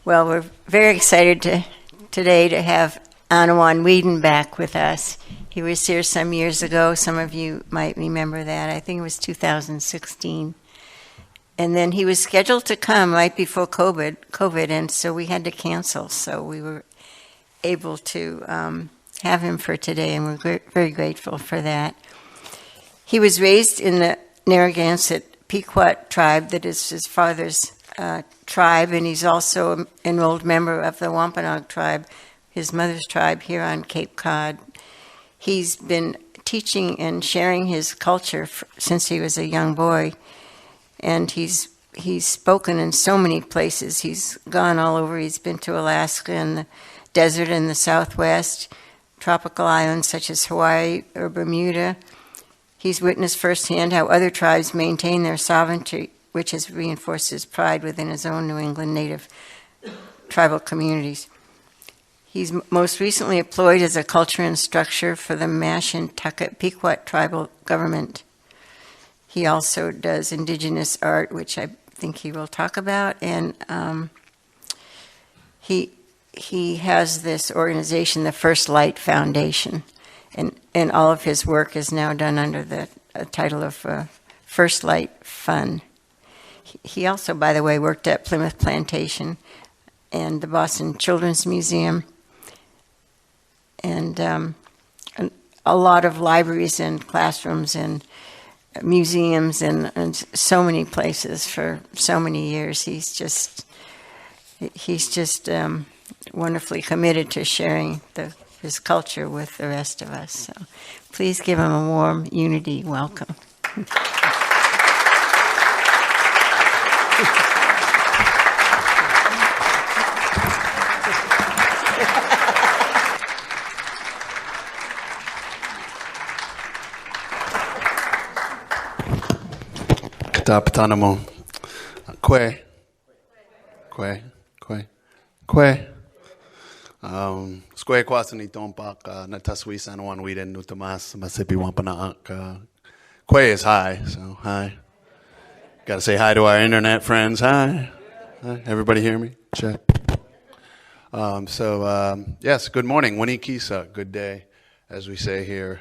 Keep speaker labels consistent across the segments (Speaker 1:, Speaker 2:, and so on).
Speaker 1: Well, we're very excited today to have Annawon Weeden back with us. He was here some years ago. Some of you might remember that. I think it was 2016. And then he was scheduled to come right before COVID, and so we had to cancel. So we were able to have him for today, and we're very grateful for that. He was raised in the Narragansett Pequot tribe, that is his father's tribe, and he's also an enrolled member of the Wampanoag tribe, his mother's tribe here on Cape Cod. He's been teaching and sharing his culture since he was a young boy, and he's spoken in so many places. He's gone all over. He's been to Alaska and the desert in the Southwest, tropical islands such as Hawaii or Bermuda. He's witnessed firsthand how other tribes maintain their sovereignty, which has reinforced his pride within his own New England native tribal communities. He's most recently employed as a culture instructor for the Mashantucket Pequot tribal government. He also does indigenous art, which I think he will talk about, and he has this organization, the First Light Foundation, and all of his work is now done under the title of First Light Fund. He also, by the way, worked at Plymouth Plantation and the Boston Children's Museum, and a lot of libraries and classrooms and museums and so many places for so many years. He's just wonderfully committed to sharing his culture with the rest of us. So please give him a warm Unity welcome.
Speaker 2: Tapatanamo. Kwe. Square kwasani tompak nataswis Annawon Weeden nutamas masipi wampanaak. Kwe is hi, so hi. Got to say hi to our internet friends. Hi. Everybody hear me? Check. Yes, good morning. Wanikisa, good day, as we say here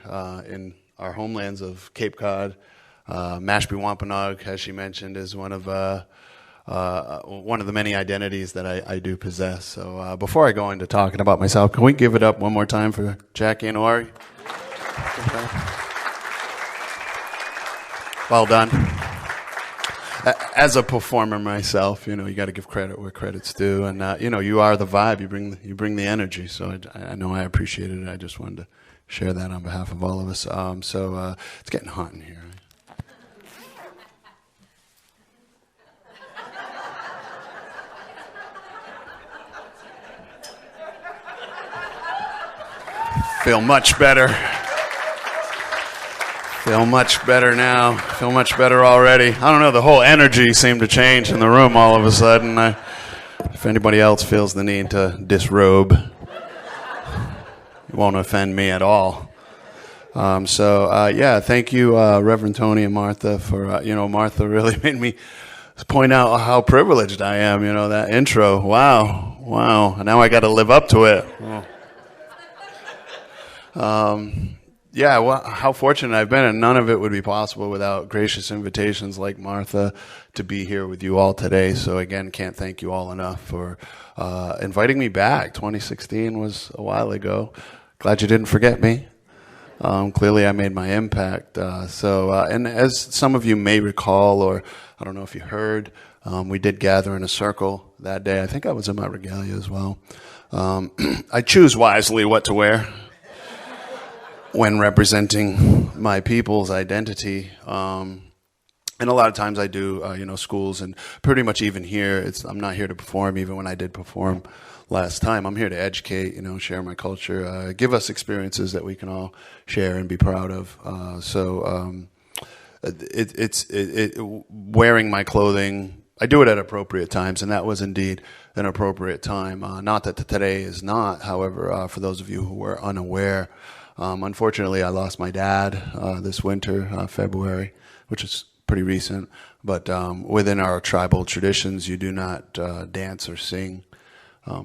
Speaker 2: in our homelands of Cape Cod. Mashpee Wampanoag, as she mentioned, is one of the many identities that I do possess. So before I go into talking about myself, can we give it up one more time for Jackie and Ori? Well done. As a performer myself, you got to give credit where credit's due, and you are the vibe. You bring the energy. So I know I appreciate it. I just wanted to share that on behalf of all of us. It's getting hot in here. Feel much better. Feel much better now. Feel much better already. I don't know, the whole energy seemed to change in the room all of a sudden. If anybody else feels the need to disrobe, it won't offend me at all. Thank you, Reverend Tony and Martha, for, Martha really made me point out how privileged I am, that intro. Wow. Now I got to live up to it. How fortunate I've been, and none of it would be possible without gracious invitations like Martha to be here with you all today. So again, can't thank you all enough for inviting me back. 2016 was a while ago. Glad you didn't forget me. Clearly I made my impact. And as some of you may recall, or I don't know if you heard, we did gather in a circle that day. I think I was in my regalia as well. I choose wisely what to wear when representing my people's identity. And a lot of times I do, schools, and pretty much even here, I'm not here to perform. Even when I did perform last time, I'm here to educate, share my culture, give us experiences that we can all share and be proud of. Wearing my clothing, I do it at appropriate times, and that was indeed an appropriate time. Not that today is not, however, for those of you who were unaware, unfortunately, I lost my dad this winter, February, which is pretty recent. But within our tribal traditions, you do not dance or sing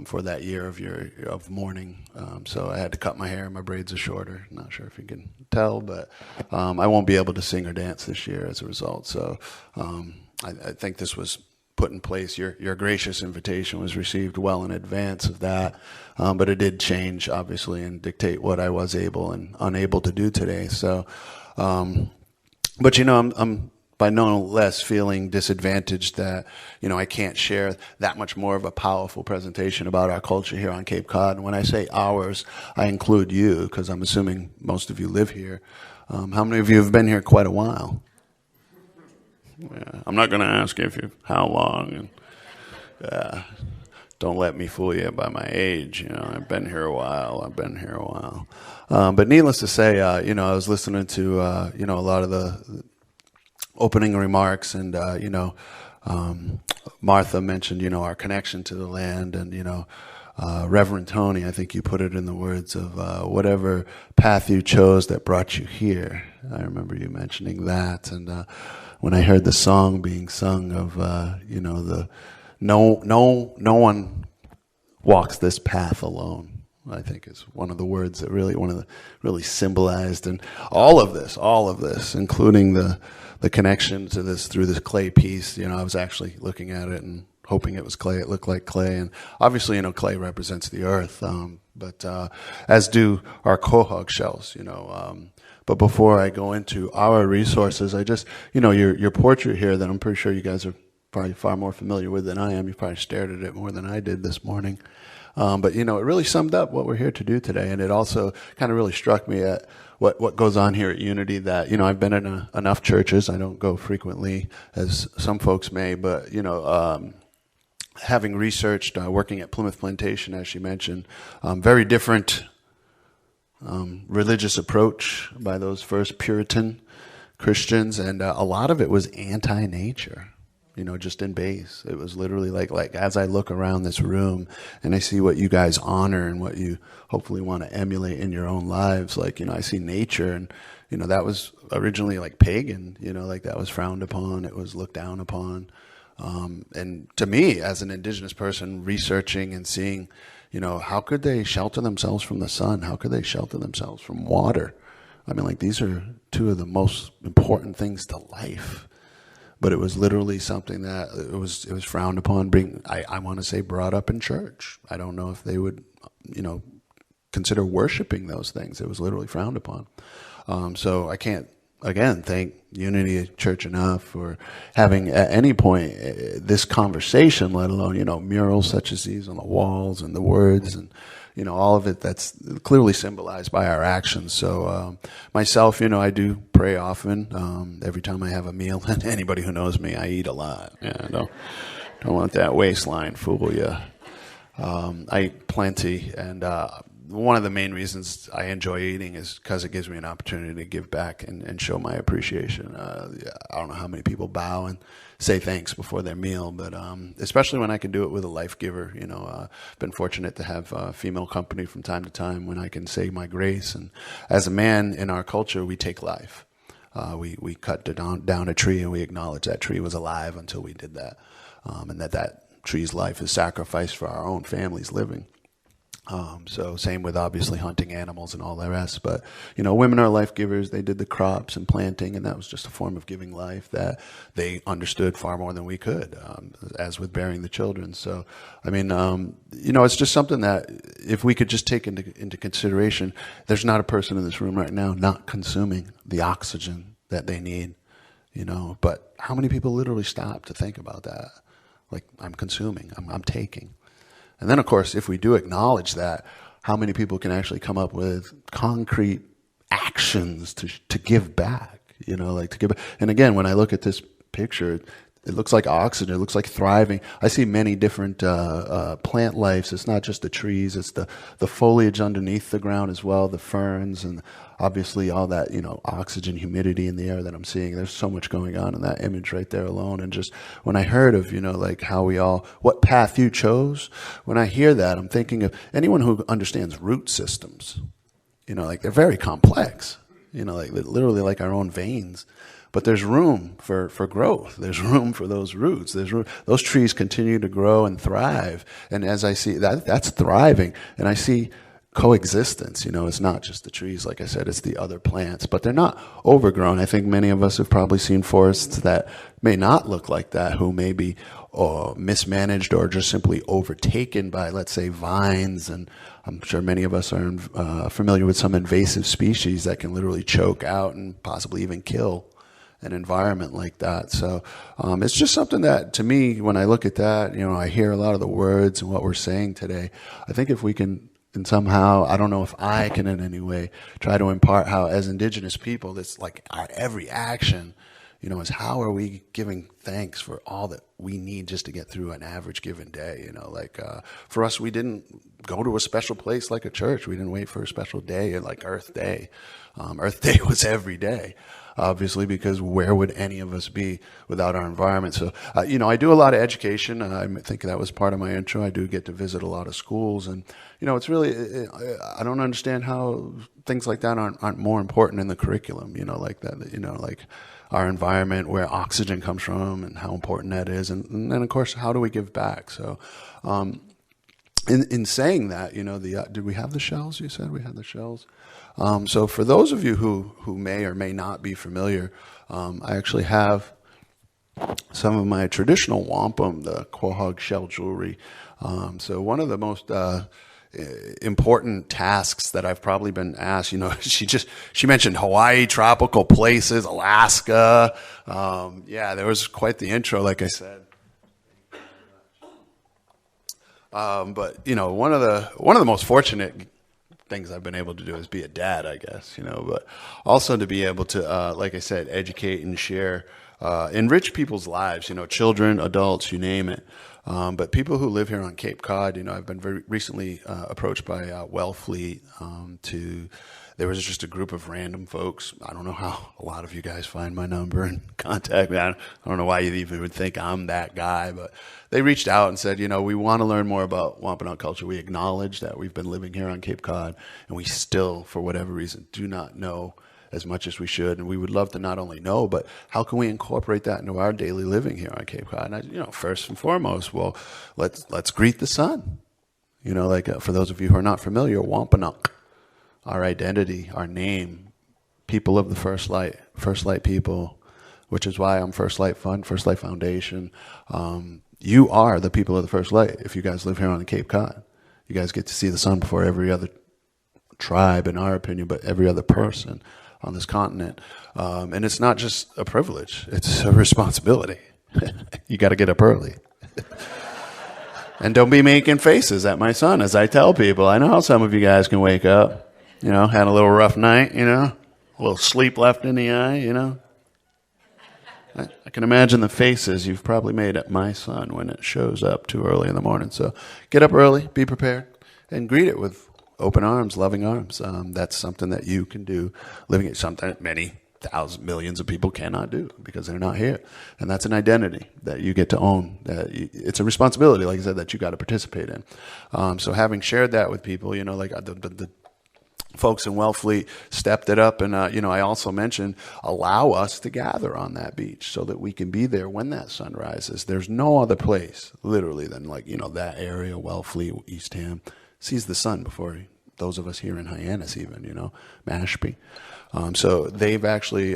Speaker 2: for that year of mourning. So I had to cut my hair. My braids are shorter. Not sure if you can tell, but I won't be able to sing or dance this year as a result. So I think this was put in place. Your gracious invitation was received well in advance of that, but it did change, obviously, and dictate what I was able and unable to do today. So, but I'm by no less feeling disadvantaged that, I can't share that much more of a powerful presentation about our culture here on Cape Cod. And when I say ours, I include you, because I'm assuming most of you live here. How many of you have been here quite a while? Yeah, I'm not going to ask you how long. And, don't let me fool you by my age. I've been here a while. But needless to say, I was listening to, a lot of the opening remarks, and Martha mentioned our connection to the land, and Reverend Tony, I think you put it in the words of whatever path you chose that brought you here. I remember you mentioning that, and when I heard the song being sung of the no one walks this path alone, I think is one of the words that really symbolized, and all of this, including the connection to this through this clay piece. I was actually looking at it and hoping it was clay. It looked like clay, and obviously, clay represents the earth, but as do our quahog shells. But before I go into our resources, I just, your portrait here that I'm pretty sure you guys are probably far more familiar with than I am. You probably stared at it more than I did this morning. But, it really summed up what we're here to do today. And it also kind of really struck me at what goes on here at Unity that, I've been in enough churches. I don't go frequently as some folks may, but, having researched, working at Plymouth Plantation, as she mentioned, very different religious approach by those first Puritan Christians, and a lot of it was anti-nature, just in base. It was literally like as I look around this room and I see what you guys honor and what you hopefully want to emulate in your own lives, I see nature, and that was originally pagan, that was frowned upon, it was looked down upon. And to me, as an indigenous person, researching and seeing, how could they shelter themselves from the sun? How could they shelter themselves from water? I mean, these are two of the most important things to life. But it was literally something that it was frowned upon, I want to say brought up in church. I don't know if they would, consider worshiping those things. It was literally frowned upon. So I can't, again, thank Unity Church enough for having at any point this conversation, let alone, murals such as these on the walls and the words and, all of it that's clearly symbolized by our actions. So myself, I do pray often. Every time I have a meal, and anybody who knows me, I eat a lot. Yeah, don't let that waistline fool you. I eat plenty, and one of the main reasons I enjoy eating is because it gives me an opportunity to give back and show my appreciation. I don't know how many people bow and say thanks before their meal, but especially when I can do it with a life giver. I've been fortunate to have female company from time to time when I can say my grace. And as a man in our culture, we take life. We cut down a tree and we acknowledge that tree was alive until we did that, and that tree's life is sacrificed for our own family's living. So same with obviously hunting animals and all the rest, but women are life givers. They did the crops and planting, and that was just a form of giving life that they understood far more than we could, as with bearing the children. So, I mean, it's just something that if we could just take into consideration, there's not a person in this room right now not consuming the oxygen that they need, but how many people literally stop to think about that? I'm consuming, I'm taking. And then, of course, if we do acknowledge that, how many people can actually come up with concrete actions to give back, to give back. And again, when I look at this picture, it looks like oxygen. It looks like thriving. I see many different plant lives. It's not just the trees. It's the foliage underneath the ground as well, the ferns, and obviously all that, oxygen, humidity in the air that I'm seeing. There's so much going on in that image right there alone. And just when I heard of, how what path you chose, when I hear that, I'm thinking of anyone who understands root systems. They're very complex, literally like our own veins. but there's room for growth. There's room for those roots. There's room. Those trees continue to grow and thrive. And as I see that, that's thriving. And I see coexistence. It's not just the trees, like I said, it's the other plants, but they're not overgrown. I think many of us have probably seen forests that may not look like that, who may be mismanaged or just simply overtaken by, let's say, vines. And I'm sure many of us are familiar with some invasive species that can literally choke out and possibly even kill an environment like that. So it's just something that, to me, when I look at that, I hear a lot of the words and what we're saying today. I think if we can, and somehow, I don't know if I can in any way try to impart how, as Indigenous people, that's like our every action, is how are we giving thanks for all that we need just to get through an average given day. For us, we didn't go to a special place like a church. We didn't wait for a special day like Earth Day. Earth Day was every day, obviously, because where would any of us be without our environment? So, I do a lot of education. I think that was part of my intro. I do get to visit a lot of schools, and it's really, I don't understand how things like that aren't more important in the curriculum. Like that. Like our environment, where oxygen comes from, and how important that is, and then of course, how do we give back? So, in saying that, did we have the shells? You said we had the shells. So for those of you who may or may not be familiar, I actually have some of my traditional wampum, the quahog shell jewelry. So one of the most important tasks that I've probably been asked, she mentioned Hawaii, tropical places, Alaska. There was quite the intro, like I said. But one of the most fortunate things I've been able to do is be a dad, I guess, but also to be able to, like I said, educate and share, enrich people's lives, children, adults, you name it. But people who live here on Cape Cod, I've been very recently approached by Wellfleet there was just a group of random folks. I don't know how a lot of you guys find my number and contact me. I don't know why you even would think I'm that guy, but they reached out and said, we want to learn more about Wampanoag culture. We acknowledge that we've been living here on Cape Cod, and we still, for whatever reason, do not know as much as we should. And we would love to not only know, but how can we incorporate that into our daily living here on Cape Cod? And first and foremost, well, let's greet the sun. For those of you who are not familiar, Wampanoag, our identity, our name, people of the First Light people, which is why I'm First Light Fund, First Light Foundation. You are the people of the First Light. If you guys live here on the Cape Cod, you guys get to see the sun before every other tribe, in our opinion, but every other person on this continent. And it's not just a privilege, it's a responsibility. You got to get up early. And don't be making faces at my son as I tell people. I know how some of you guys can wake up, had a little rough night, a little sleep left in the eye, I can imagine the faces you've probably made at my son when it shows up too early in the morning. So get up early, be prepared, and greet it with open arms, loving arms. That's something that you can do, living it, something that many millions of people cannot do because they're not here. And that's an identity that you get to own. It's a responsibility, like I said, that you got to participate in. So having shared that with people, like the folks in Wellfleet stepped it up. And, I also mentioned allow us to gather on that beach so that we can be there when that sun rises. There's no other place, literally, than that area, Wellfleet, Eastham, sees the sun before those of us here in Hyannis even, Mashpee. So they've actually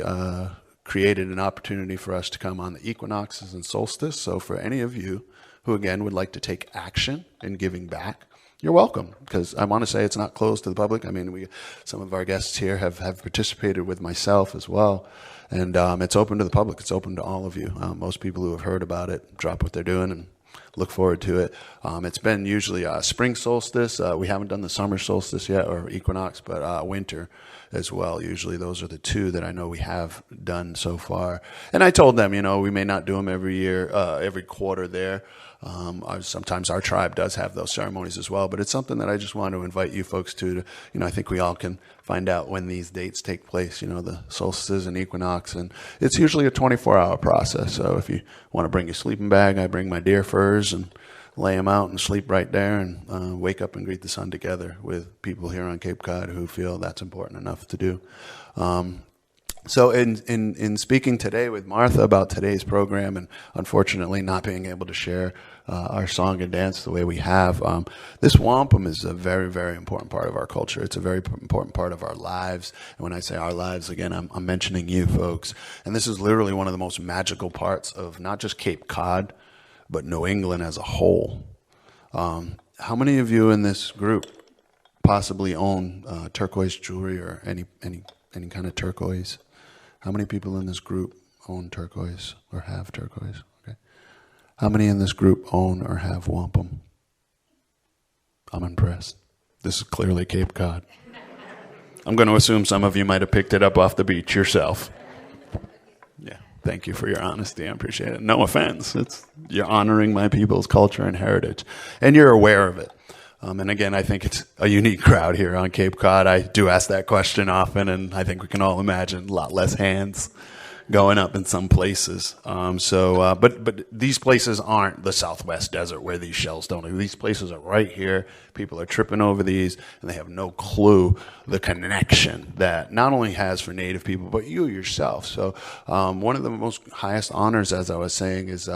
Speaker 2: created an opportunity for us to come on the equinoxes and solstice. So for any of you who, again, would like to take action in giving back, you're welcome, because I want to say it's not closed to the public. I mean, some of our guests here have participated with myself as well, and it's open to the public. It's open to all of you. Most people who have heard about it drop what they're doing and look forward to it. It's been usually spring solstice. We haven't done the summer solstice yet, or equinox, but winter as well. Usually those are the two that I know we have done so far. And I told them, we may not do them every year, every quarter there. Sometimes our tribe does have those ceremonies as well, but it's something that I just want to invite you folks to, I think we all can find out when these dates take place, the solstices and equinox, and it's usually a 24-hour process. So if you want to bring your sleeping bag, I bring my deer furs and lay them out and sleep right there and wake up and greet the sun together with people here on Cape Cod who feel that's important enough to do. So in speaking today with Martha about today's program, and unfortunately not being able to share our song and dance the way we have, this wampum is a very, very important part of our culture. It's a very important part of our lives. And when I say our lives, again, I'm mentioning you folks. And this is literally one of the most magical parts of not just Cape Cod, but New England as a whole. How many of you in this group possibly own turquoise jewelry or any kind of turquoise? How many people in this group own turquoise or have turquoise? Okay. How many in this group own or have wampum? I'm impressed. This is clearly Cape Cod. I'm going to assume some of you might have picked it up off the beach yourself. Yeah. Thank you for your honesty. I appreciate it. No offense. You're honoring my people's culture and heritage, and you're aware of it. And again, I think it's a unique crowd here on Cape Cod. I do ask that question often, and I think we can all imagine a lot less hands going up in some places. But these places aren't the Southwest desert where these shells don't. These places are right here. People are tripping over these, and they have no clue the connection that not only has for Native people, but you yourself. So one of the most highest honors, as I was saying, is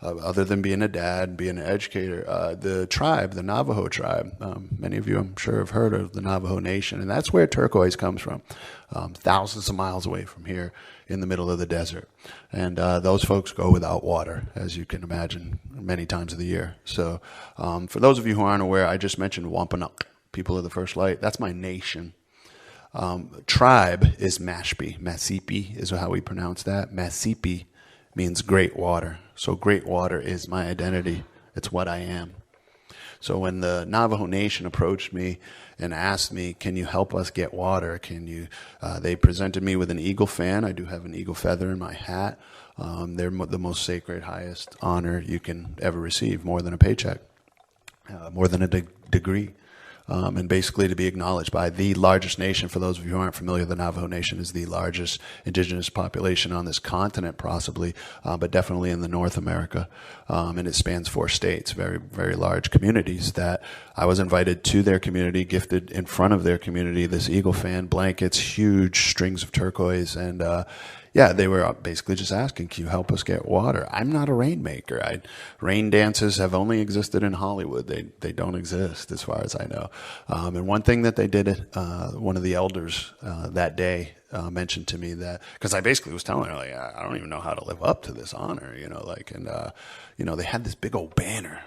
Speaker 2: other than being a dad, being an educator, the tribe, the Navajo tribe. Many of you, I'm sure, have heard of the Navajo Nation, and that's where turquoise comes from, thousands of miles away from here in the middle of the desert. And those folks go without water, as you can imagine, many times of the year. So for those of you who aren't aware, I just mentioned Wampanoag, people of the first light. That's my nation. Tribe is Mashpee. Masipi is how we pronounce that. Masipi means great water. So great water is my identity. It's what I am. So when the Navajo Nation approached me and asked me, can you help us get water? They presented me with an eagle fan. I do have an eagle feather in my hat. They're the most sacred, highest honor you can ever receive, more than a paycheck, more than a degree. And basically to be acknowledged by the largest nation. For those of you who aren't familiar, the Navajo Nation is the largest indigenous population on this continent, possibly, but definitely in the North America. And it spans 4 states, very, very large communities that I was invited to their community, gifted in front of their community this eagle fan, blankets, huge strings of turquoise, and they were basically just asking, can you help us get water? I'm not a rainmaker. Rain dances have only existed in Hollywood. They don't exist as far as I know. And one thing that they did, one of the elders that day mentioned to me that, because I basically was telling her, like, I don't even know how to live up to this honor, they had this big old banner.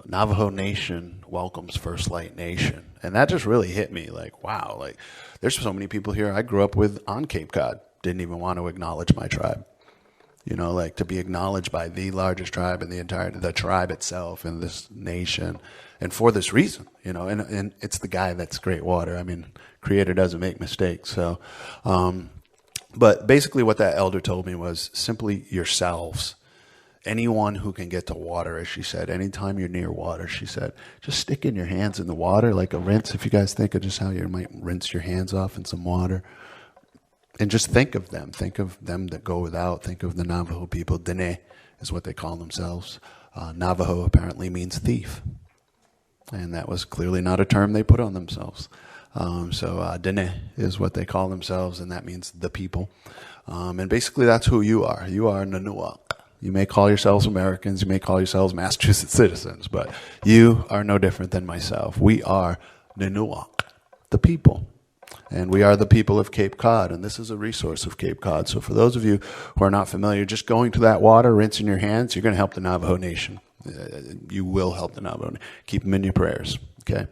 Speaker 2: Navajo Nation welcomes First Light Nation. And that just really hit me, like, wow, like there's so many people here I grew up with on Cape Cod. Didn't even want to acknowledge my tribe, to be acknowledged by the largest tribe in the tribe itself and this nation, and for this reason, and it's the guy that's great water. I mean, Creator doesn't make mistakes. So, but basically what that elder told me was simply yourselves. Anyone who can get to water, as she said, anytime you're near water, she said, just stick in your hands in the water like a rinse. If you guys think of just how you might rinse your hands off in some water. And just think of them that go without. Think of the Navajo people. Dene is what they call themselves. Navajo apparently means thief. And that was clearly not a term they put on themselves. So Dene is what they call themselves, and that means the people. And basically that's who you are. You are Nanuak. You may call yourselves Americans. You may call yourselves Massachusetts citizens. But you are no different than myself. We are Nanuak, the people. And we are the people of Cape Cod, and this is a resource of Cape Cod. So for those of you who are not familiar, just going to that water, rinsing your hands, you're going to help the Navajo Nation. You will help the Navajo Nation. Keep them in your prayers, okay?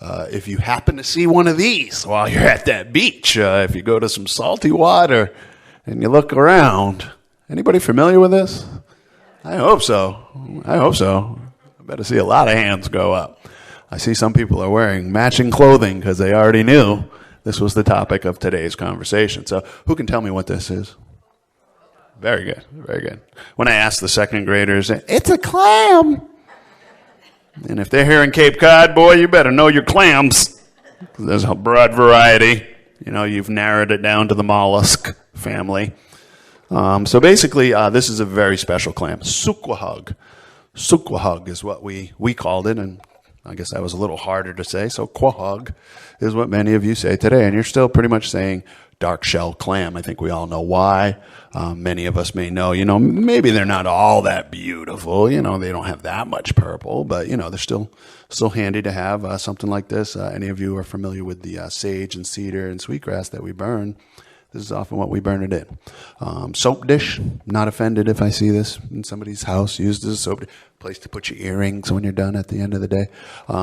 Speaker 2: If you happen to see one of these while you're at that beach, if you go to some salty water and you look around, anybody familiar with this? I hope so. I better see a lot of hands go up. I see some people are wearing matching clothing because they already knew this was the topic of today's conversation. So who can tell me what this is? Very good, very good. When I ask the second graders, it's a clam. And if they're here in Cape Cod, boy, you better know your clams. There's a broad variety. You've narrowed it down to the mollusk family. So basically, this is a very special clam. Suquahog. Suquahog is what we called it, and I guess that was a little harder to say. So quahog is what many of you say today, and you're still pretty much saying dark shell clam. I think we all know why. Many of us may know, maybe they're not all that beautiful. They don't have that much purple, but, they're still handy to have something like this. Any of you are familiar with the sage and cedar and sweetgrass that we burn. This is often what we burn it in. Soap dish, not offended if I see this in somebody's house used as a soap dish. Place to put your earrings when you're done at the end of the day.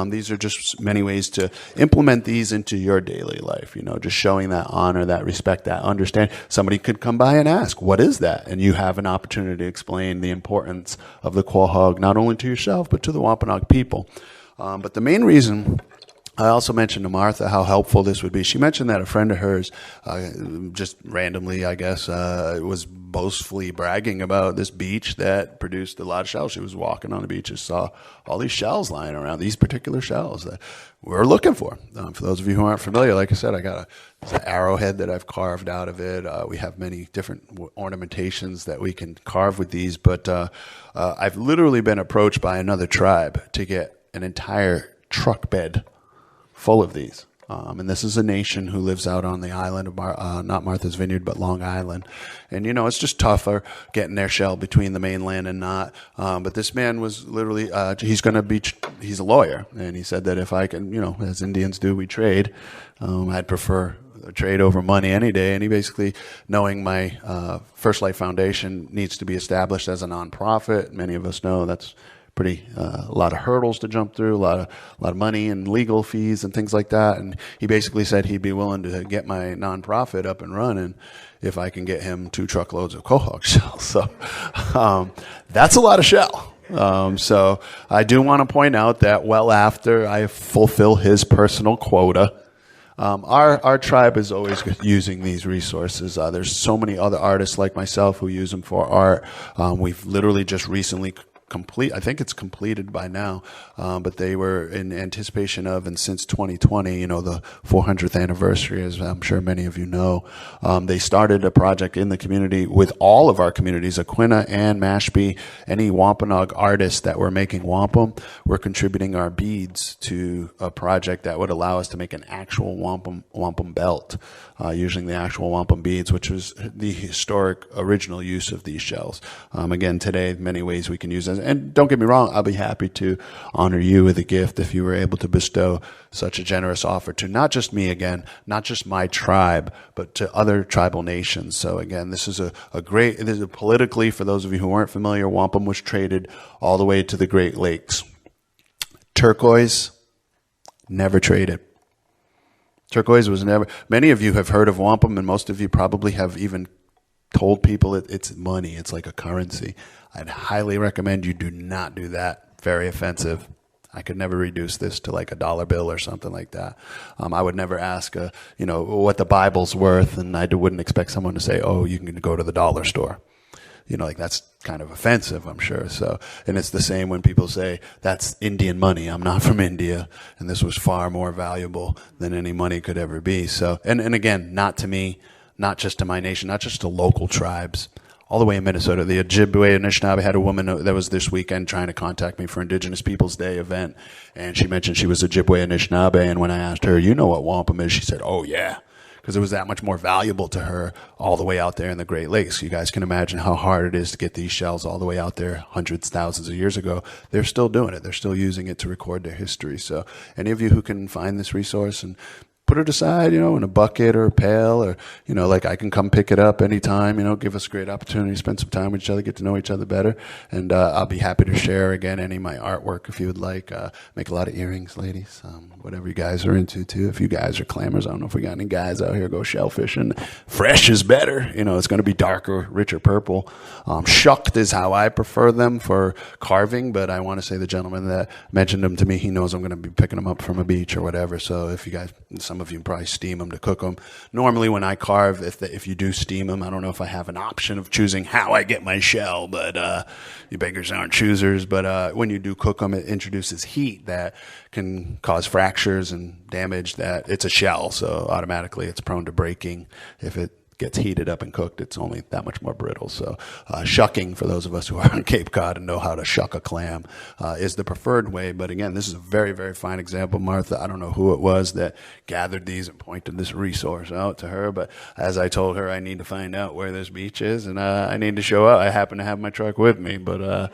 Speaker 2: These are just many ways to implement these into your daily life, just showing that honor, that respect, that understand. Somebody could come by and ask, what is that? And you have an opportunity to explain the importance of the quahog, not only to yourself, but to the Wampanoag people. But the main reason I also mentioned to Martha how helpful this would be. She mentioned that a friend of hers, just randomly, I guess, was boastfully bragging about this beach that produced a lot of shells. She was walking on the beach and saw all these shells lying around, these particular shells that we're looking for. For those of you who aren't familiar, like I said, I got an arrowhead that I've carved out of it. We have many different ornamentations that we can carve with these, but I've literally been approached by another tribe to get an entire truck bed full of these. And this is a nation who lives out on the island of, not Martha's Vineyard, but Long Island. And, it's just tougher getting their shell between the mainland and not. But this man was literally, he's a lawyer. And he said that if I can, as Indians do, we trade. I'd prefer a trade over money any day. And he basically, knowing my First Life Foundation needs to be established as a nonprofit, many of us know that's a lot of hurdles to jump through, a lot of money and legal fees and things like that. And he basically said he'd be willing to get my nonprofit up and running if I can get him 2 truckloads of quahog shells. So that's a lot of shell. So I do want to point out that well after I fulfill his personal quota, our tribe is always using these resources. There's so many other artists like myself who use them for art. We've literally just recently I think it's completed by now, but they were in anticipation of, and since 2020, the 400th anniversary, as I'm sure many of you know, they started a project in the community with all of our communities, Aquinnah and Mashpee. Any Wampanoag artists that were making wampum were contributing our beads to a project that would allow us to make an actual wampum belt, using the actual wampum beads, which was the historic original use of these shells. Again, today, many ways we can use them. And don't get me wrong, I'll be happy to honor you with a gift if you were able to bestow such a generous offer to not just me, again, not just my tribe, but to other tribal nations. So again, this is politically, for those of you who aren't familiar, wampum was traded all the way to the Great Lakes. Turquoise, never traded. Turquoise was never, many of you have heard of wampum, and most of you probably have even told people it's money, it's like a currency. I'd highly recommend you do not do that. Very offensive. I could never reduce this to like a dollar bill or something like that. I would never ask, what the Bible's worth, and I wouldn't expect someone to say, oh, you can go to the dollar store. That's kind of offensive, I'm sure. So, and it's the same when people say, that's Indian money. I'm not from India, and this was far more valuable than any money could ever be. So, and again, not to me, not just to my nation, not just to local tribes, all the way in Minnesota. The Ojibwe Anishinaabe had a woman that was this weekend trying to contact me for Indigenous Peoples Day event, and she mentioned she was Ojibwe Anishinaabe, and when I asked her, you know what wampum is? She said, oh yeah, because it was that much more valuable to her all the way out there in the Great Lakes. You guys can imagine how hard it is to get these shells all the way out there hundreds, thousands of years ago. They're still doing it. They're still using it to record their history. So any of you who can find this resource and put it aside, in a bucket or a pail, or, I can come pick it up anytime, give us a great opportunity to spend some time with each other, get to know each other better. And I'll be happy to share, again, any of my artwork if you would like. Make a lot of earrings, ladies, whatever you guys are into, too. If you guys are clammers, I don't know if we got any guys out here go shellfishing. Fresh is better. It's going to be darker, richer purple. Shucked is how I prefer them for carving, but I want to say the gentleman that mentioned them to me, he knows I'm going to be picking them up from a beach or whatever. So if you guys, some of you probably steam them to cook them. Normally when I carve, if you do steam them, I don't know if I have an option of choosing how I get my shell, but you beggars aren't choosers. But when you do cook them, it introduces heat that can cause fractures and damage. That it's a shell, so automatically it's prone to breaking if it gets heated up and cooked, it's only that much more brittle. So shucking, for those of us who are on Cape Cod and know how to shuck a clam, is the preferred way. But again, this is a very, very fine example. Martha, I don't know who it was that gathered these and pointed this resource out to her, but as I told her, I need to find out where this beach is, and I need to show up. I happen to have my truck with me, but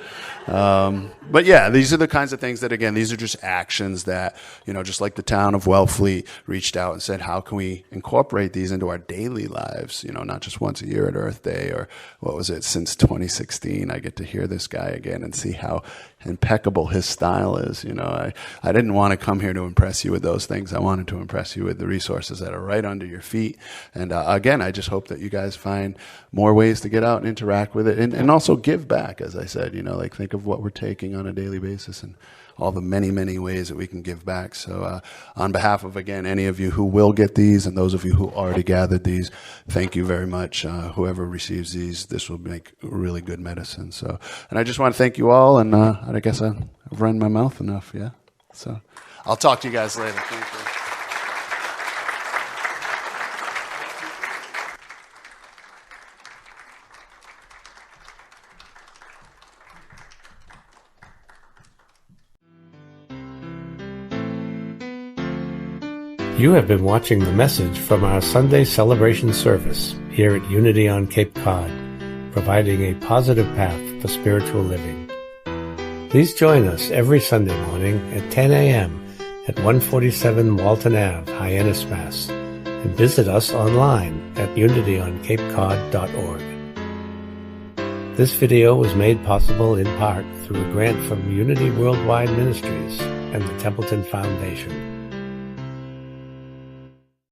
Speaker 2: yeah, these are the kinds of things that, again, these are just actions that, just like the town of Wellfleet reached out and said, how can we incorporate these into our daily lives, not just once a year at Earth Day, or what was it, since 2016, I get to hear this guy again and see how impeccable his style is. I didn't want to come here to impress you with those things. I wanted to impress you with the resources that are right under your feet. And again, I just hope that you guys find more ways to get out and interact with it, and also give back, as I said, like think of what we're taking on a daily basis and all the many, many ways that we can give back. So on behalf of, again, any of you who will get these and those of you who already gathered these, thank you very much. Whoever receives these, this will make really good medicine. So, and I just want to thank you all, and I guess I've run my mouth enough, yeah? So I'll talk to you guys later. Thank you.
Speaker 3: You have been watching the message from our Sunday celebration service here at Unity on Cape Cod, providing a positive path for spiritual living. Please join us every Sunday morning at 10 a.m. at 147 Walton Ave, Hyannis, Mass., and visit us online at unityoncapecod.org. This video was made possible in part through a grant from Unity Worldwide Ministries and the Templeton Foundation.